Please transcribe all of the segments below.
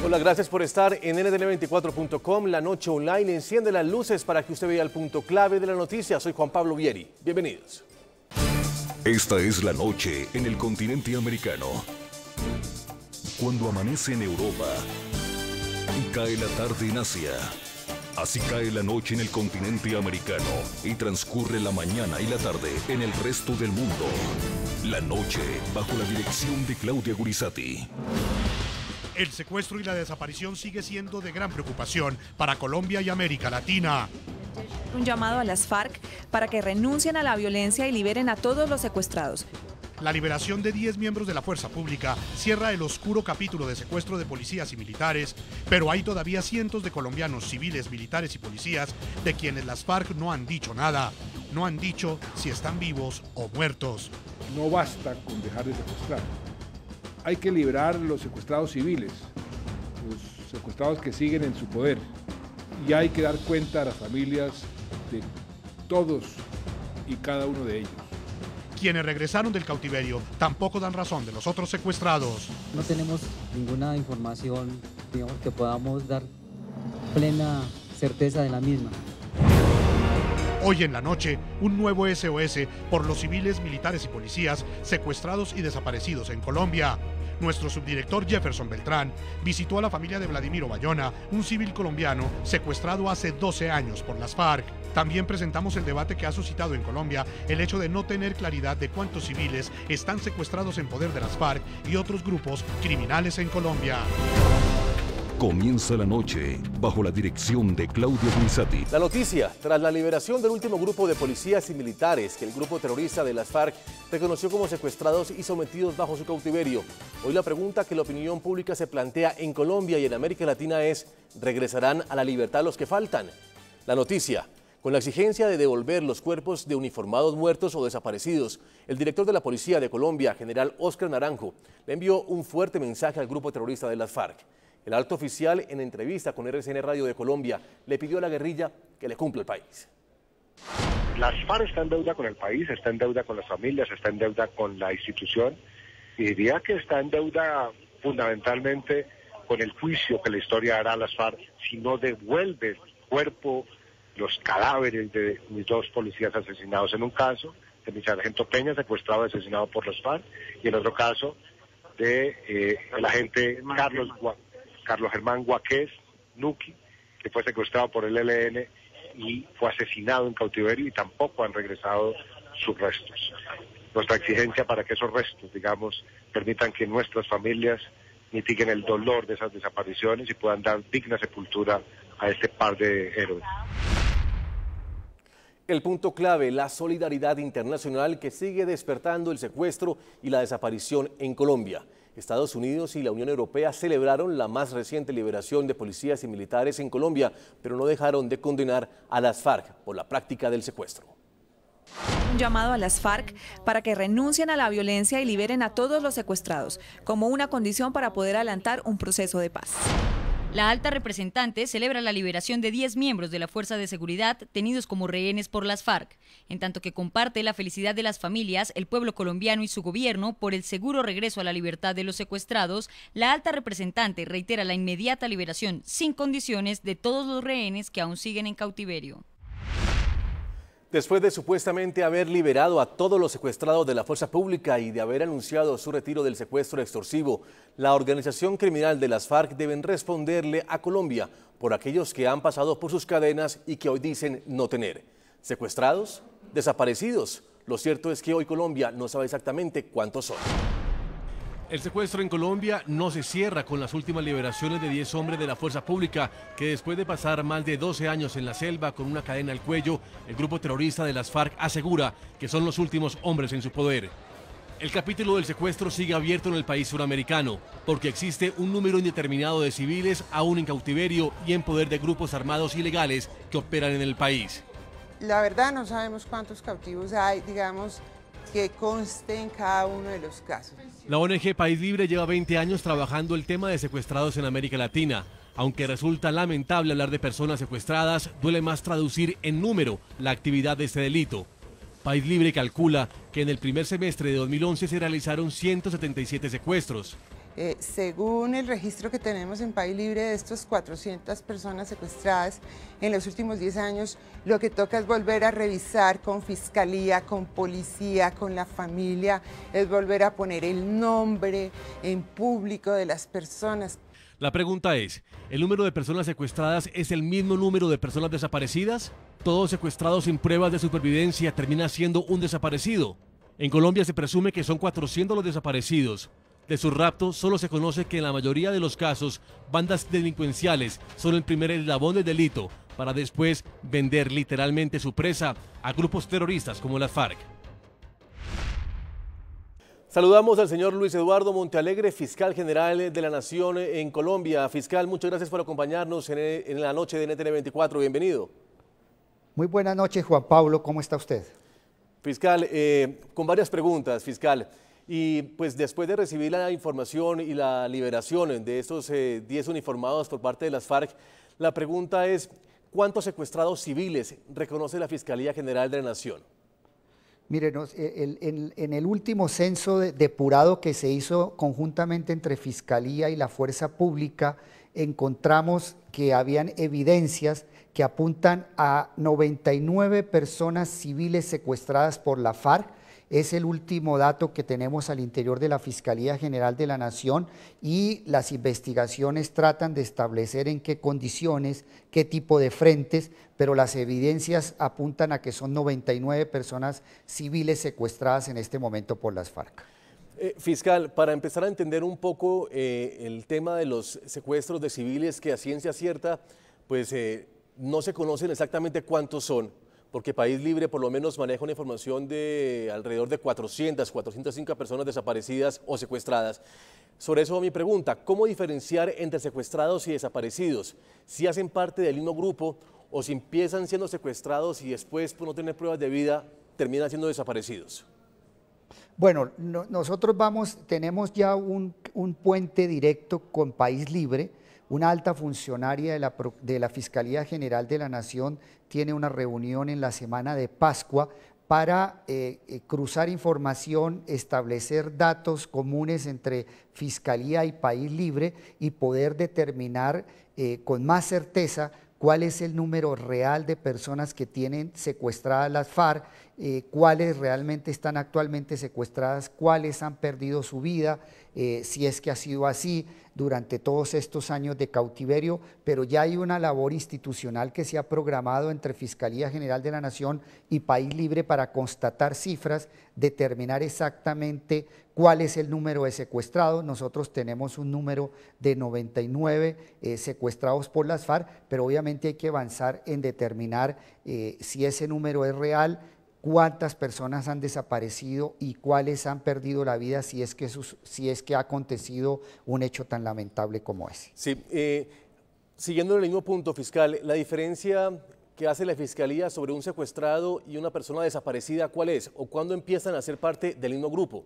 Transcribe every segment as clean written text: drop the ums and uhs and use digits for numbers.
Hola, gracias por estar en ndn24.com, la noche online. Enciende las luces para que usted vea el punto clave de la noticia. Soy Juan Pablo Vieri. Bienvenidos. Esta es la noche en el continente americano. Cuando amanece en Europa y cae la tarde en Asia. Así cae la noche en el continente americano y transcurre la mañana y la tarde en el resto del mundo. La noche bajo la dirección de Claudia Gurizati. El secuestro y la desaparición sigue siendo de gran preocupación para Colombia y América Latina. Un llamado a las FARC para que renuncien a la violencia y liberen a todos los secuestrados. La liberación de 10 miembros de la fuerza pública cierra el oscuro capítulo de secuestro de policías y militares, pero hay todavía cientos de colombianos civiles, militares y policías de quienes las FARC no han dicho nada. No han dicho si están vivos o muertos. No basta con dejar de secuestrar. Hay que liberar los secuestrados civiles, los secuestrados que siguen en su poder. Y hay que dar cuenta a las familias de todos y cada uno de ellos. Quienes regresaron del cautiverio tampoco dan razón de los otros secuestrados. No tenemos ninguna información, digamos, que podamos dar plena certeza de la misma. Hoy en la noche, un nuevo SOS por los civiles, militares y policías secuestrados y desaparecidos en Colombia. Nuestro subdirector Jefferson Beltrán visitó a la familia de Vladimiro Bayona, un civil colombiano secuestrado hace 12 años por las FARC. También presentamos el debate que ha suscitado en Colombia el hecho de no tener claridad de cuántos civiles están secuestrados en poder de las FARC y otros grupos criminales en Colombia. Comienza la noche bajo la dirección de Claudia Gurizati. La noticia, tras la liberación del último grupo de policías y militares que el grupo terrorista de las FARC reconoció como secuestrados y sometidos bajo su cautiverio. Hoy la pregunta que la opinión pública se plantea en Colombia y en América Latina es: ¿regresarán a la libertad los que faltan? La noticia, con la exigencia de devolver los cuerpos de uniformados muertos o desaparecidos, el director de la Policía de Colombia, general Óscar Naranjo, le envió un fuerte mensaje al grupo terrorista de las FARC. El alto oficial, en entrevista con RCN Radio de Colombia, le pidió a la guerrilla que le cumpla el país. Las FARC está en deuda con el país, está en deuda con las familias, está en deuda con la institución, y diría que está en deuda fundamentalmente con el juicio que la historia hará a las FARC si no devuelve el cuerpo, los cadáveres de mis dos policías asesinados, en un caso de mi sargento Peña, secuestrado y asesinado por las FARC, y en otro caso de el agente Carlos Germán Guaquez Nuki, que fue secuestrado por el ELN y fue asesinado en cautiverio, y tampoco han regresado sus restos. Nuestra exigencia para que esos restos, digamos, permitan que nuestras familias mitiguen el dolor de esas desapariciones y puedan dar digna sepultura a este par de héroes. El punto clave, la solidaridad internacional que sigue despertando el secuestro y la desaparición en Colombia. Estados Unidos y la Unión Europea celebraron la más reciente liberación de policías y militares en Colombia, pero no dejaron de condenar a las FARC por la práctica del secuestro. Un llamado a las FARC para que renuncien a la violencia y liberen a todos los secuestrados, como una condición para poder adelantar un proceso de paz. La alta representante celebra la liberación de 10 miembros de la Fuerza de Seguridad tenidos como rehenes por las FARC, en tanto que comparte la felicidad de las familias, el pueblo colombiano y su gobierno por el seguro regreso a la libertad de los secuestrados. La alta representante reitera la inmediata liberación sin condiciones de todos los rehenes que aún siguen en cautiverio. Después de supuestamente haber liberado a todos los secuestrados de la fuerza pública y de haber anunciado su retiro del secuestro extorsivo, la organización criminal de las FARC deben responderle a Colombia por aquellos que han pasado por sus cadenas y que hoy dicen no tener. ¿Secuestrados? ¿Desaparecidos? Lo cierto es que hoy Colombia no sabe exactamente cuántos son. El secuestro en Colombia no se cierra con las últimas liberaciones de 10 hombres de la fuerza pública que, después de pasar más de 12 años en la selva con una cadena al cuello, el grupo terrorista de las FARC asegura que son los últimos hombres en su poder. El capítulo del secuestro sigue abierto en el país suramericano porque existe un número indeterminado de civiles aún en cautiverio y en poder de grupos armados ilegales que operan en el país. La verdad no sabemos cuántos cautivos hay, digamos, que conste en cada uno de los casos. La ONG País Libre lleva 20 años trabajando el tema de secuestrados en América Latina. Aunque resulta lamentable hablar de personas secuestradas, duele más traducir en número la actividad de este delito. País Libre calcula que en el primer semestre de 2011 se realizaron 177 secuestros. Según el registro que tenemos en País Libre de estos 400 personas secuestradas en los últimos 10 años, lo que toca es volver a revisar con fiscalía, con policía, con la familia, es volver a poner el nombre en público de las personas. La pregunta es, ¿el número de personas secuestradas es el mismo número de personas desaparecidas? ¿Todo secuestrado sin pruebas de supervivencia termina siendo un desaparecido? En Colombia se presume que son 400 los desaparecidos. De sus raptos solo se conoce que en la mayoría de los casos, bandas delincuenciales son el primer eslabón del delito para después vender literalmente su presa a grupos terroristas como las FARC. Saludamos al señor Luis Eduardo Montealegre, fiscal general de la Nación en Colombia. Fiscal, muchas gracias por acompañarnos en la noche de NTN 24. Bienvenido. Muy buenas noches, Juan Pablo. ¿Cómo está usted? Fiscal, con varias preguntas, fiscal. Y pues después de recibir la información y la liberación de estos 10 uniformados por parte de las FARC, la pregunta es, ¿cuántos secuestrados civiles reconoce la Fiscalía General de la Nación? Mírenos, en el último censo depurado que se hizo conjuntamente entre Fiscalía y la Fuerza Pública, encontramos que habían evidencias que apuntan a 99 personas civiles secuestradas por la FARC. Es el último dato que tenemos al interior de la Fiscalía General de la Nación y las investigaciones tratan de establecer en qué condiciones, qué tipo de frentes, pero las evidencias apuntan a que son 99 personas civiles secuestradas en este momento por las FARC. Fiscal, para empezar a entender un poco el tema de los secuestros de civiles que a ciencia cierta, pues no se conocen exactamente cuántos son, porque País Libre por lo menos maneja una información de alrededor de 405 personas desaparecidas o secuestradas. Sobre eso va mi pregunta, ¿cómo diferenciar entre secuestrados y desaparecidos? ¿Si hacen parte del mismo grupo o si empiezan siendo secuestrados y después por no tener pruebas de vida terminan siendo desaparecidos? Bueno, nosotros tenemos ya un puente directo con País Libre. Una alta funcionaria de la Fiscalía General de la Nación tiene una reunión en la semana de Pascua para cruzar información, establecer datos comunes entre Fiscalía y País Libre y poder determinar con más certeza cuál es el número real de personas que tienen secuestradas las FARC, cuáles realmente están actualmente secuestradas, cuáles han perdido su vida, si es que ha sido así durante todos estos años de cautiverio, pero ya hay una labor institucional que se ha programado entre Fiscalía General de la Nación y País Libre para constatar cifras, determinar exactamente cuál es el número de secuestrados. Nosotros tenemos un número de 99 secuestrados por las FARC, pero obviamente hay que avanzar en determinar si ese número es real, cuántas personas han desaparecido y cuáles han perdido la vida si es que ha acontecido un hecho tan lamentable como ese. Sí, siguiendo en el mismo punto, fiscal, la diferencia que hace la Fiscalía sobre un secuestrado y una persona desaparecida, ¿cuál es? ¿O cuándo empiezan a ser parte del mismo grupo?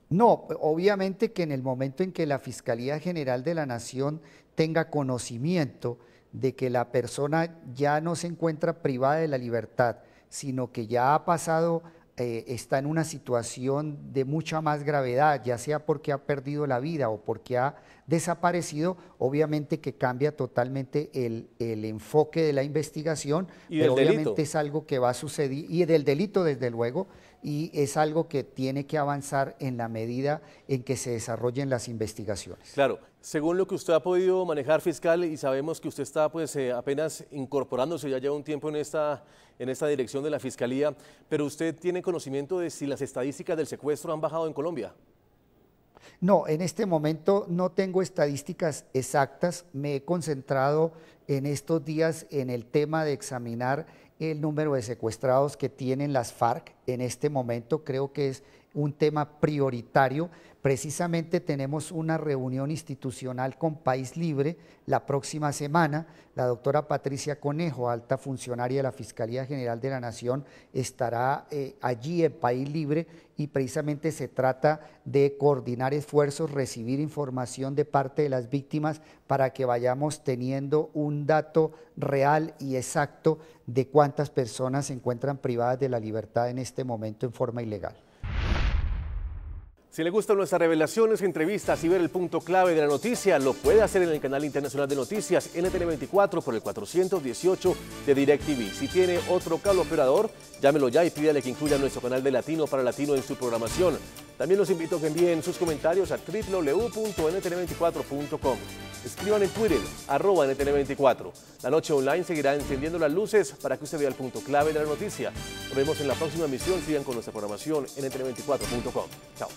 No, obviamente que en el momento en que la Fiscalía General de la Nación tenga conocimiento de que la persona ya no se encuentra privada de la libertad, sino que ya ha pasado, está en una situación de mucha más gravedad, ya sea porque ha perdido la vida o porque ha desaparecido, obviamente que cambia totalmente el enfoque de la investigación, pero obviamente es algo que va a suceder, y del delito desde luego, y es algo que tiene que avanzar en la medida en que se desarrollen las investigaciones. Claro, según lo que usted ha podido manejar, fiscal, y sabemos que usted está pues apenas incorporándose, ya lleva un tiempo en esta dirección de la Fiscalía, pero ¿usted tiene conocimiento de si las estadísticas del secuestro han bajado en Colombia? No, en este momento no tengo estadísticas exactas, me he concentrado en estos días en el tema de examinar el número de secuestrados que tienen las FARC. En este momento creo que es un tema prioritario. Precisamente tenemos una reunión institucional con País Libre la próxima semana. La doctora Patricia Conejo, alta funcionaria de la Fiscalía General de la Nación, estará allí en País Libre y precisamente se trata de coordinar esfuerzos, recibir información de parte de las víctimas para que vayamos teniendo un dato real y exacto de cuántas personas se encuentran privadas de la libertad en este momento en forma ilegal. Si le gustan nuestras revelaciones, entrevistas y ver el punto clave de la noticia, lo puede hacer en el canal internacional de noticias NTN24 por el 418 de DirecTV. Si tiene otro cable operador, llámelo ya y pídale que incluya nuestro canal de Latino para Latino en su programación. También los invito a que envíen sus comentarios a www.ntn24.com. Escriban en Twitter, @NTN24. La noche online seguirá encendiendo las luces para que usted vea el punto clave de la noticia. Nos vemos en la próxima emisión. Sigan con nuestra programación en ntn24.com. Chao.